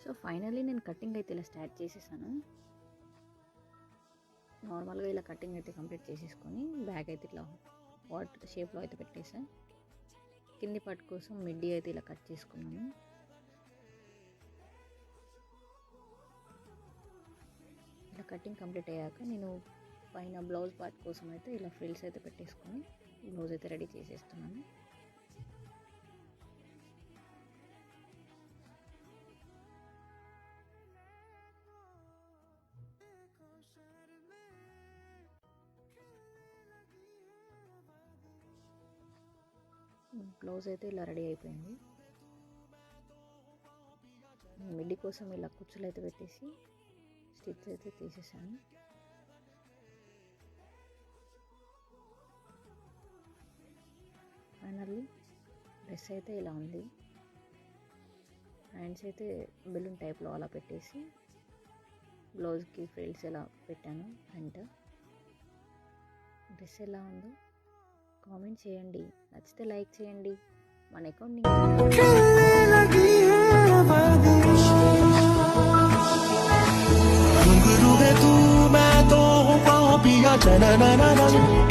So finally నేను cutting అయితే ఇలా స్టార్ట్ చేసేసాను. నార్మల్గా ఇలా కటింగ్ అయితే కంప్లీట్ చేసేసుకొని బ్యాగ్ అయితే ఇట్లా వాట్ షేప్లో అయితే పెట్టేసా. కింది పార్ట్ కోసం మిడ్డీ అయితే ఇలా కట్ చేసుకున్నాను. ఇలా కటింగ్ కంప్లీట్ అయ్యాక నేను పైన బ్లౌజ్ పార్ట్ కోసం అయితే ఇలా ఫ్రిల్స్ అయితే పెట్టేసుకొని బ్లౌజ్ అయితే రెడీ చేసేస్తున్నాను. బ్లౌజ్ అయితే ఇలా రెడీ అయిపోయింది. మిడ్డీ కోసం ఇలా కుచ్చులు అయితే పెట్టేసి స్టిచ్ అయితే తీసేసాను. ఫైనల్లీ డ్రెస్ అయితే ఇలా ఉంది. హ్యాండ్స్ అయితే బెలూన్ టైప్లో అలా పెట్టేసి బ్లౌజ్కి ఫ్రిల్స్ ఎలా పెట్టాను. ఫ్రంట్ డ్రెస్ ఎలా ఉందో కామెంట్ చేయండి. నచ్చితే లైక్ చేయండి. మన అకౌంట్